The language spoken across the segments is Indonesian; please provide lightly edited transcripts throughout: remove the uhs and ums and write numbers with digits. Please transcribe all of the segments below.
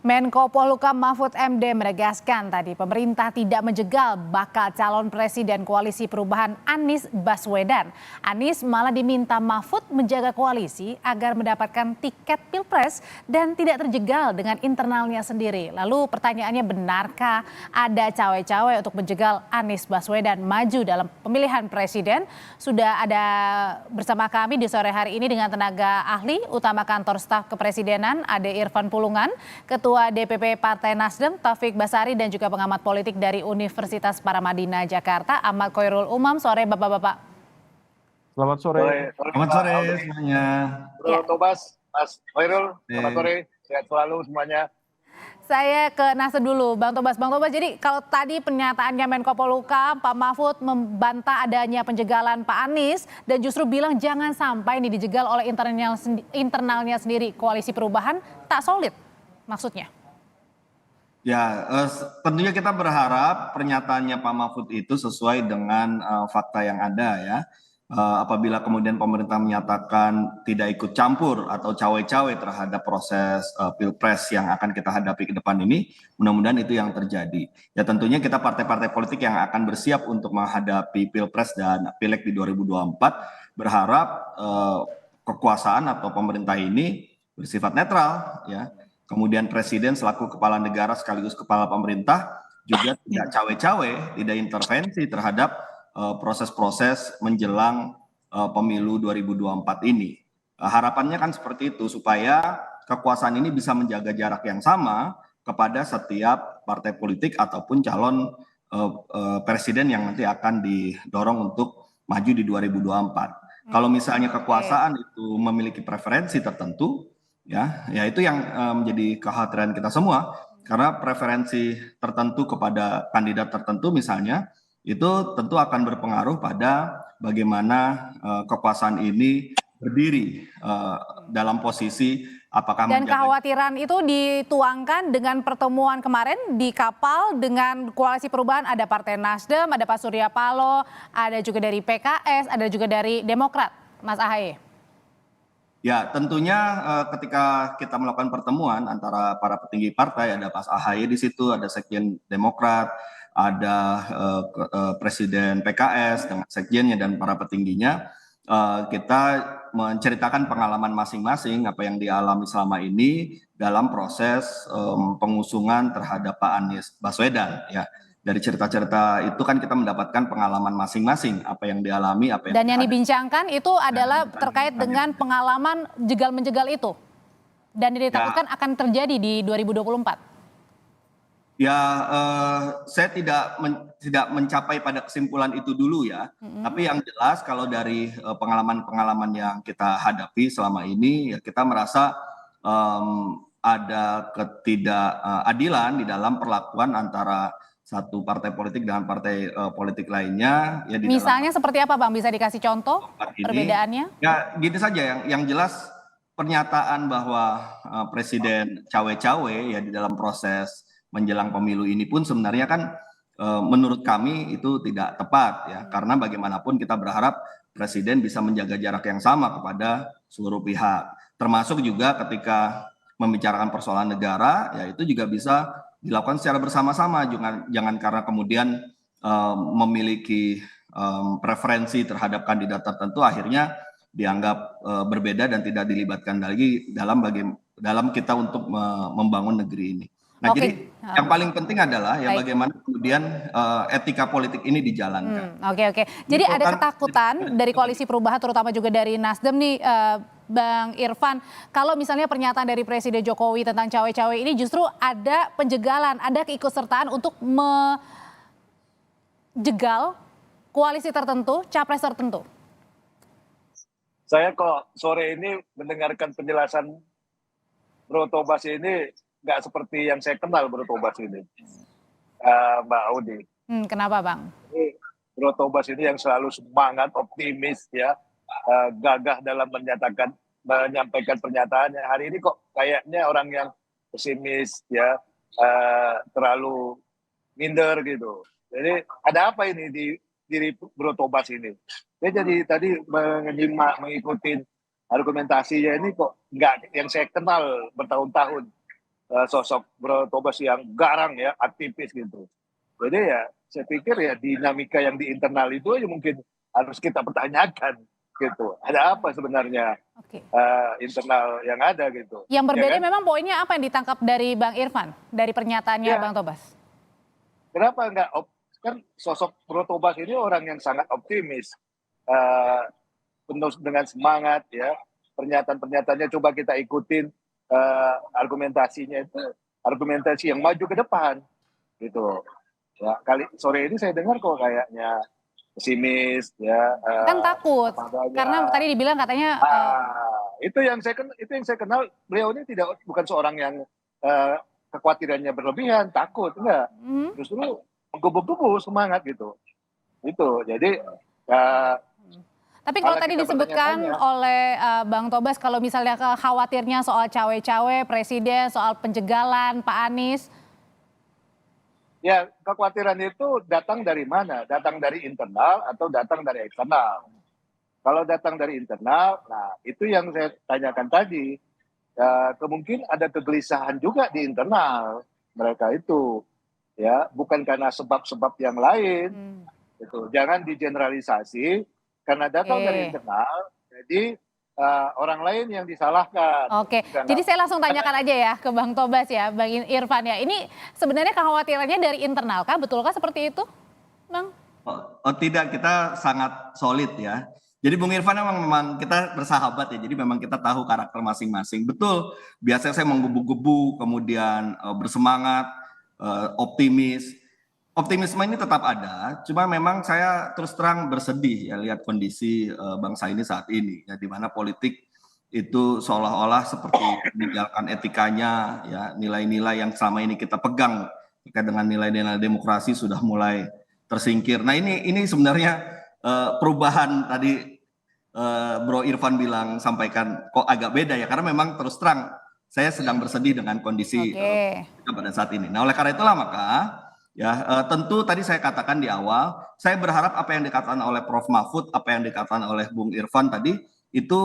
Menko Polhukam Mahfud MD menegaskan tadi pemerintah tidak menjegal bakal calon presiden koalisi perubahan Anies Baswedan. Anies malah diminta Mahfud menjaga koalisi agar mendapatkan tiket pilpres dan tidak terjegal dengan internalnya sendiri. Lalu pertanyaannya, benarkah ada cawe-cawe untuk menjegal Anies Baswedan maju dalam pemilihan presiden? Sudah ada bersama kami di sore hari ini dengan tenaga ahli utama kantor staf kepresidenan Ade Irfan Pulungan, Ketua DPP Partai Nasdem Taufik Basari, dan juga pengamat politik dari Universitas Paramadina Jakarta Ahmad Khoirul Umam. Sore Bapak-bapak. Selamat sore. Selamat sore semuanya. Bro Tobas, Mas Khoirul, selamat Oke. sore. Sehat selalu semuanya. Saya ke Nasdem dulu, Bang Tobas. Bang Tobas, jadi kalau tadi pernyataannya Menko Polhukam, Pak Mahfud membantah adanya penjegalan Pak Anies dan justru bilang jangan sampai ini dijegal oleh internalnya sendiri. Koalisi perubahan tak solid maksudnya. Ya, tentunya kita berharap pernyataannya Pak Mahfud itu sesuai dengan fakta yang ada ya. Apabila kemudian pemerintah menyatakan tidak ikut campur atau cawe-cawe terhadap proses pilpres yang akan kita hadapi ke depan ini, mudah-mudahan itu yang terjadi. Ya tentunya kita partai-partai politik yang akan bersiap untuk menghadapi pilpres dan pileg di 2024 berharap kekuasaan atau pemerintah ini bersifat netral ya. Kemudian presiden selaku kepala negara sekaligus kepala pemerintah juga tidak cawe-cawe, tidak intervensi terhadap proses-proses menjelang pemilu 2024 ini. Harapannya kan seperti itu supaya kekuasaan ini bisa menjaga jarak yang sama kepada setiap partai politik ataupun calon presiden yang nanti akan didorong untuk maju di 2024. Kalau misalnya kekuasaan itu memiliki preferensi tertentu, ya itu yang menjadi kekhawatiran kita semua, karena preferensi tertentu kepada kandidat tertentu misalnya itu tentu akan berpengaruh pada bagaimana kekuasaan ini berdiri dalam posisi apakah Dan kekhawatiran itu dituangkan dengan pertemuan kemarin di kapal dengan koalisi perubahan, ada Partai Nasdem, ada Pak Surya Paloh, ada juga dari PKS, ada juga dari Demokrat, Mas Ahaye. Ya, tentunya ketika kita melakukan pertemuan antara para petinggi partai, ada Pak Ahaye di situ, ada Sekjen Demokrat, ada Presiden PKS dengan sekjennya dan para petingginya, kita menceritakan pengalaman masing-masing apa yang dialami selama ini dalam proses pengusungan terhadap Pak Anies Baswedan. Ya, dari cerita-cerita itu kan kita mendapatkan pengalaman masing-masing apa yang dialami, apa yang dan yang dibincangkan itu adalah terkait dengan pengalaman jegal-menjegal itu dan ditakutkan akan terjadi di 2024. Ya, saya tidak mencapai pada kesimpulan itu dulu ya. Tapi yang jelas kalau dari pengalaman-pengalaman yang kita hadapi selama ini, ya kita merasa ada ketidakadilan di dalam perlakuan antara satu partai politik dengan partai politik lainnya. Ya, di misalnya dalam seperti apa Bang? Bisa dikasih contoh perbedaannya? Ya, gitu saja. Yang jelas pernyataan bahwa presiden cawe-cawe ya di dalam proses menjelang pemilu ini pun sebenarnya kan menurut kami itu tidak tepat ya, karena bagaimanapun kita berharap presiden bisa menjaga jarak yang sama kepada seluruh pihak, termasuk juga ketika membicarakan persoalan negara ya itu juga bisa dilakukan secara bersama-sama, jangan karena kemudian memiliki preferensi terhadap kandidat tertentu akhirnya dianggap berbeda dan tidak dilibatkan lagi dalam kita untuk membangun negeri ini. Nah, jadi yang paling penting adalah ya bagaimana kemudian etika politik ini dijalankan. Oke. Jadi ada ketakutan dari koalisi perubahan terutama juga dari Nasdem nih, Bang Irfan, kalau misalnya pernyataan dari Presiden Jokowi tentang cawe-cawe ini justru ada penjegalan, ada keikutsertaan untuk menjegal koalisi tertentu, capres tertentu. Saya kok sore ini mendengarkan penjelasan Bro Tobas ini nggak seperti yang saya kenal Bro Tobas ini, Mbak Audi. Kenapa Bang? Bro Tobas ini yang selalu semangat, optimis ya, gagah dalam menyampaikan pernyataannya. Hari ini kok kayaknya orang yang pesimis ya, terlalu minder gitu. Jadi ada apa ini di diri Bro Tobas ini? Saya jadi tadi mengikuti argumentasinya ini kok nggak yang saya kenal bertahun-tahun. sosok Bro Tobas yang garang ya, aktivis gitu. Jadi ya saya pikir ya dinamika yang di internal itu aja mungkin harus kita pertanyakan gitu. Ada apa sebenarnya Oke. internal yang ada gitu, Yang ya berbeda kan? memang poinnya apa yang ditangkap dari Bang Irfan, dari pernyataannya Ya, Bang Tobas? kenapa enggak kan sosok Bro Tobas ini orang yang sangat optimis, eh, penuh dengan semangat ya. Pernyataan-pernyataannya coba kita ikutin argumentasinya itu argumentasi yang maju ke depan gitu. Ya, kali sore ini saya dengar kok kayaknya pesimis ya, Kan takut, apa adanya. karena tadi dibilang katanya Itu yang saya kenal beliau ini bukan seorang yang eh, kekhawatirannya berlebihan, takut enggak. hmm, Justru menggebu-gebu semangat gitu. Itu. Jadi eh, tapi kalau kalau tadi kita disebutkan bertanya-tanya, oleh Bang Tobas kalau misalnya khawatirnya soal cawe-cawe presiden, soal penjagalan Pak Anies, ya kekhawatiran itu datang dari mana? Datang dari internal atau datang dari eksternal? Kalau datang dari internal, nah itu yang saya tanyakan tadi. Ya, kemungkinan ada kegelisahan juga di internal mereka itu, ya bukan karena sebab-sebab yang lain. Gitu. Jangan digeneralisasi karena datang dari oke. internal, jadi orang lain yang disalahkan. Oke, Karena jadi saya langsung tanyakan aja ya ke Bang Tobas ya, Bang Irfan ya. Ini sebenarnya kekhawatirannya dari internal kah? Betulkah seperti itu, Bang? Oh, tidak, kita sangat solid ya. Jadi Bung Irfan memang kita bersahabat ya. Jadi memang kita tahu karakter masing-masing. Betul, biasanya saya menggebu-gebu, kemudian bersemangat, optimis. Optimisme ini tetap ada, cuma memang saya terus terang bersedih ya lihat kondisi bangsa ini saat ini ya, di mana politik itu seolah-olah seperti meninggalkan etikanya ya, nilai-nilai yang selama ini kita pegang terkait dengan nilai-nilai demokrasi sudah mulai tersingkir. Nah, ini sebenarnya perubahan tadi Bro Irfan bilang sampaikan kok agak beda ya, karena memang terus terang saya sedang bersedih dengan kondisi Oke. kita pada saat ini. Nah, oleh karena itulah maka ya tentu tadi saya katakan di awal, saya berharap apa yang dikatakan oleh Prof Mahfud, apa yang dikatakan oleh Bung Irfan tadi itu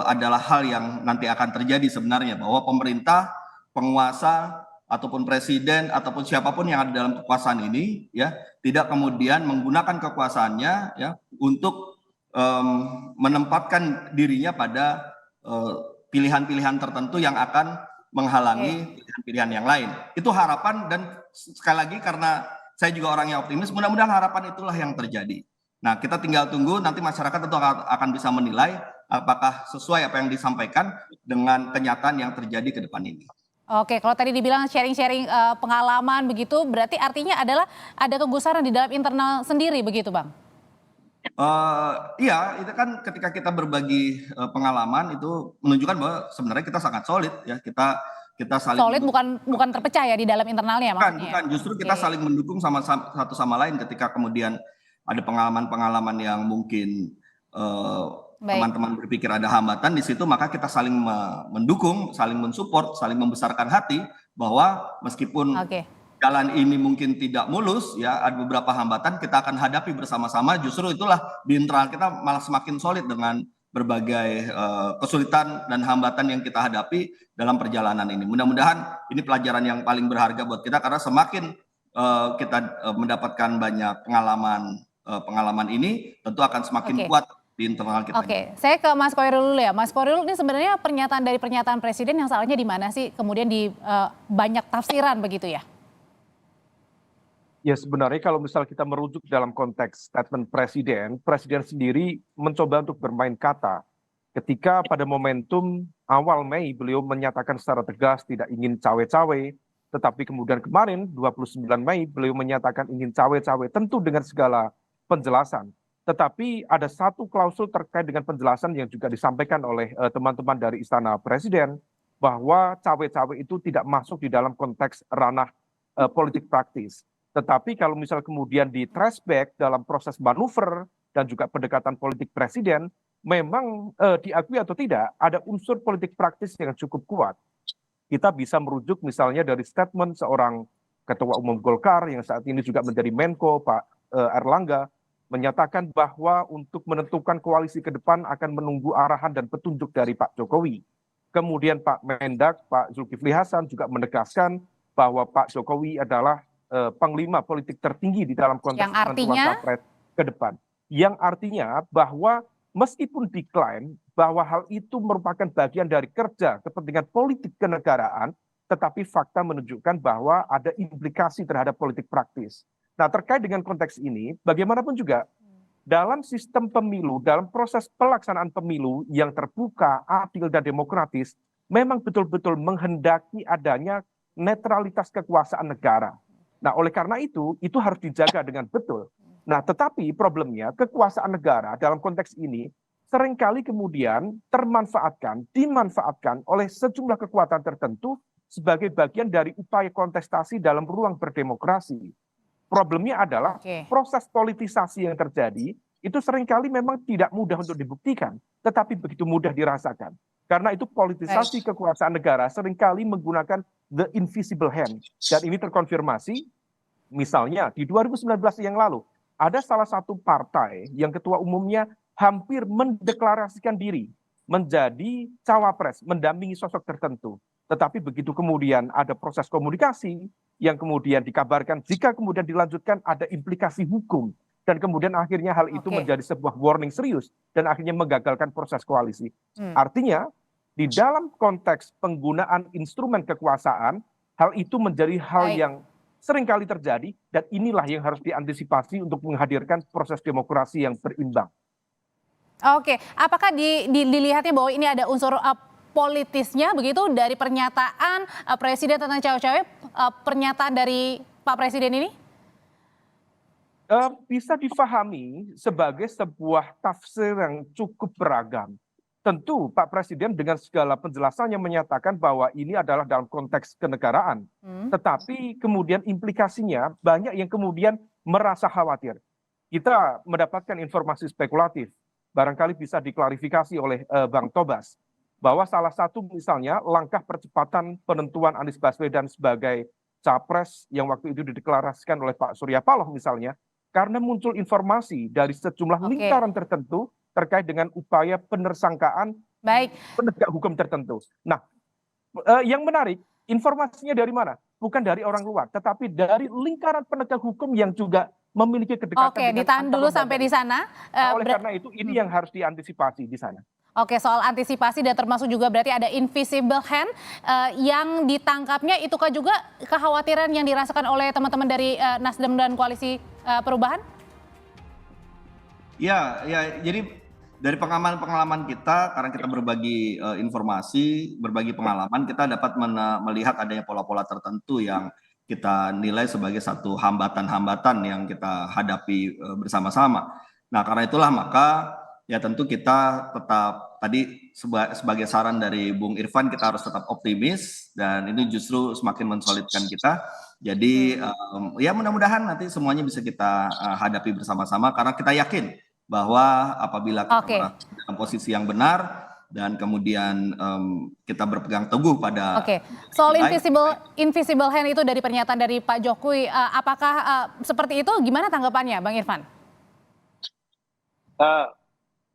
adalah hal yang nanti akan terjadi sebenarnya, bahwa pemerintah, penguasa ataupun presiden ataupun siapapun yang ada dalam kekuasaan ini ya tidak kemudian menggunakan kekuasaannya ya untuk menempatkan dirinya pada pilihan-pilihan tertentu yang akan menghalangi pilihan-pilihan yang lain. Itu harapan, dan sekali lagi karena saya juga orang yang optimis, mudah-mudahan harapan itulah yang terjadi. Nah, kita tinggal tunggu, nanti masyarakat tentu akan bisa menilai apakah sesuai apa yang disampaikan dengan kenyataan yang terjadi ke depan ini. Oke, kalau tadi dibilang sharing-sharing pengalaman begitu, berarti artinya adalah ada kegusaran di dalam internal sendiri begitu, Bang? Iya, itu kan ketika kita berbagi pengalaman itu menunjukkan bahwa sebenarnya kita sangat solid ya, kita saling Solid mendukung. bukan terpecah ya di dalam internalnya Bukan, maksudnya ya? bukan, justru Oke, kita saling mendukung satu sama lain ketika kemudian ada pengalaman-pengalaman yang mungkin eh, baik. teman-teman berpikir ada hambatan di situ, maka kita saling mendukung, saling mensupport, saling membesarkan hati bahwa meskipun Oke. jalan ini mungkin tidak mulus ya, ada beberapa hambatan kita akan hadapi bersama-sama. Justru itulah di internal kita malah semakin solid dengan berbagai kesulitan dan hambatan yang kita hadapi dalam perjalanan ini. Mudah-mudahan ini pelajaran yang paling berharga buat kita, karena semakin kita mendapatkan banyak pengalaman ini, tentu akan semakin Oke. kuat di internal kita. Oke, saya ke Mas Koirul dulu ya. Mas Koirul, ini sebenarnya pernyataan dari pernyataan presiden yang salahnya di mana sih? Kemudian di banyak tafsiran begitu ya? Ya sebenarnya kalau misal kita merujuk dalam konteks statement presiden, presiden sendiri mencoba untuk bermain kata. Ketika pada momentum awal Mei beliau menyatakan secara tegas tidak ingin cawe-cawe, tetapi kemudian kemarin 29 Mei beliau menyatakan ingin cawe-cawe, tentu dengan segala penjelasan. Tetapi ada satu klausul terkait dengan penjelasan yang juga disampaikan oleh teman-teman dari Istana Presiden, bahwa cawe-cawe itu tidak masuk di dalam konteks ranah politik praktis. Tetapi kalau misal kemudian di trace back dalam proses manuver dan juga pendekatan politik presiden, memang diakui atau tidak ada unsur politik praktis yang cukup kuat. Kita bisa merujuk misalnya dari statement seorang Ketua Umum Golkar yang saat ini juga menjadi Menko, Pak Erlangga, menyatakan bahwa untuk menentukan koalisi ke depan akan menunggu arahan dan petunjuk dari Pak Jokowi. Kemudian Pak Mendak, Pak Zulkifli Hasan juga menegaskan bahwa Pak Jokowi adalah panglima politik tertinggi di dalam konteks Yang artinya? penentuan capres ke depan. Yang artinya bahwa meskipun diklaim bahwa hal itu merupakan bagian dari kerja kepentingan politik kenegaraan, tetapi fakta menunjukkan bahwa ada implikasi terhadap politik praktis. Nah, terkait dengan konteks ini, bagaimanapun juga dalam sistem pemilu, dalam proses pelaksanaan pemilu yang terbuka, adil, dan demokratis, memang betul-betul menghendaki adanya netralitas kekuasaan negara. Nah, oleh karena itu harus dijaga dengan betul. Nah, tetapi problemnya kekuasaan negara dalam konteks ini seringkali kemudian dimanfaatkan oleh sejumlah kekuatan tertentu sebagai bagian dari upaya kontestasi dalam ruang berdemokrasi. Problemnya adalah proses politisasi yang terjadi itu seringkali memang tidak mudah untuk dibuktikan, tetapi begitu mudah dirasakan. Karena itu politisasi kekuasaan negara seringkali menggunakan the invisible hand. Dan ini terkonfirmasi, misalnya di 2019 yang lalu, ada salah satu partai yang ketua umumnya hampir mendeklarasikan diri menjadi cawapres, mendampingi sosok tertentu. Tetapi begitu kemudian ada proses komunikasi yang kemudian dikabarkan jika kemudian dilanjutkan ada implikasi hukum. Dan kemudian akhirnya hal itu menjadi sebuah warning serius dan akhirnya menggagalkan proses koalisi. Artinya di dalam konteks penggunaan instrumen kekuasaan, hal itu menjadi hal yang seringkali terjadi dan inilah yang harus diantisipasi untuk menghadirkan proses demokrasi yang berimbang. Oke, apakah dilihatnya bahwa ini ada unsur politisnya begitu dari pernyataan Presiden tentang cawe-cawe, pernyataan dari Pak Presiden ini? Bisa difahami sebagai sebuah tafsir yang cukup beragam. Tentu Pak Presiden dengan segala penjelasannya menyatakan bahwa ini adalah dalam konteks kenegaraan. Tetapi kemudian implikasinya banyak yang kemudian merasa khawatir. Kita mendapatkan informasi spekulatif, barangkali bisa diklarifikasi oleh Bang Tobas, bahwa salah satu misalnya langkah percepatan penentuan Anies Baswedan sebagai capres yang waktu itu dideklarasikan oleh Pak Surya Paloh misalnya, karena muncul informasi dari sejumlah lingkaran tertentu terkait dengan upaya penersangkaan penegak hukum tertentu. Nah, yang menarik, informasinya dari mana? Bukan dari orang luar, tetapi dari lingkaran penegak hukum yang juga memiliki kedekatan. Oke, ditahan dulu sampai di sana. Oleh karena itu, ini yang harus diantisipasi di sana. Oke, soal antisipasi dan termasuk juga berarti ada invisible hand yang ditangkapnya, itukah juga kekhawatiran yang dirasakan oleh teman-teman dari Nasdem dan Koalisi Perubahan? Ya, jadi dari pengalaman kita, karena kita berbagi informasi, berbagi pengalaman, kita dapat melihat adanya pola-pola tertentu yang kita nilai sebagai satu hambatan-hambatan yang kita hadapi bersama-sama. Nah, karena itulah maka ya tentu kita tetap tadi sebagai saran dari Bung Irfan, kita harus tetap optimis dan ini justru semakin mensolidkan kita. Jadi ya mudah-mudahan nanti semuanya bisa kita hadapi bersama-sama karena kita yakin bahwa apabila kita berada dalam posisi yang benar dan kemudian kita berpegang teguh pada soal invisible hand itu dari pernyataan dari Pak Jokowi, apakah seperti itu? Gimana tanggapannya, Bang Irfan?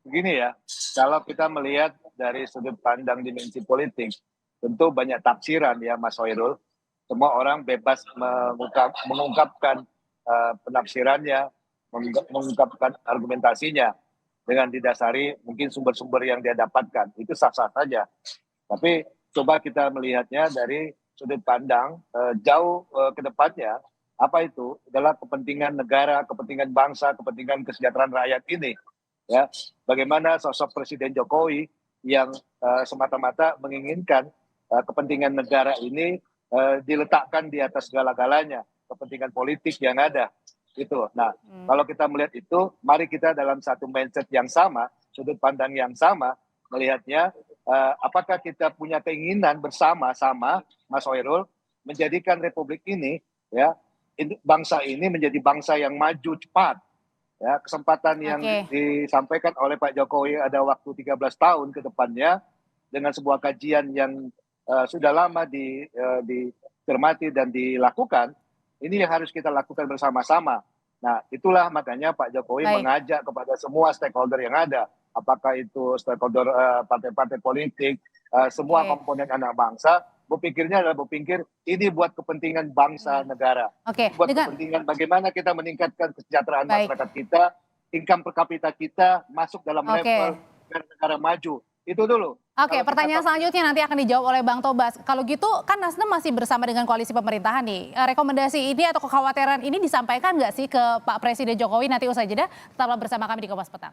Begini ya, kalau kita melihat dari sudut pandang dimensi politik, tentu banyak tafsiran ya Mas Hoirul. Semua orang bebas mengungkapkan penafsirannya, mengungkapkan argumentasinya dengan didasari mungkin sumber-sumber yang dia dapatkan. Itu sah-sah saja. Tapi coba kita melihatnya dari sudut pandang jauh ke depannya, apa itu adalah kepentingan negara, kepentingan bangsa, kepentingan kesejahteraan rakyat ini. Ya, bagaimana sosok Presiden Jokowi yang semata-mata menginginkan kepentingan negara ini diletakkan di atas segala-galanya, kepentingan politik yang ada gitu. Nah, kalau kita melihat itu, mari kita dalam satu mindset yang sama, sudut pandang yang sama, melihatnya apakah kita punya keinginan bersama-sama, Mas Hoirul, menjadikan Republik ini, ya, bangsa ini menjadi bangsa yang maju cepat. Ya, kesempatan yang disampaikan oleh Pak Jokowi ada waktu 13 tahun ke depannya dengan sebuah kajian yang sudah lama dicermati dan dilakukan, ini yang harus kita lakukan bersama-sama. Nah, itulah makanya Pak Jokowi mengajak kepada semua stakeholder yang ada, apakah itu stakeholder partai-partai politik, semua Oke. komponen anak bangsa berpikirnya adalah berpikir ini buat kepentingan bangsa negara, Oke, buat dengan kepentingan bagaimana kita meningkatkan kesejahteraan baik. masyarakat kita, income per kapita kita masuk dalam Oke. level negara maju. Itu dulu. Oke, Kalau kita pertanyaan selanjutnya nanti akan dijawab oleh Bang Tobas. Kalau gitu kan Nasdem masih bersama dengan koalisi pemerintahan nih. Rekomendasi ini atau kekhawatiran ini disampaikan nggak sih ke Pak Presiden Jokowi nanti usai jeda? Tetaplah bersama kami di Kompas Petang.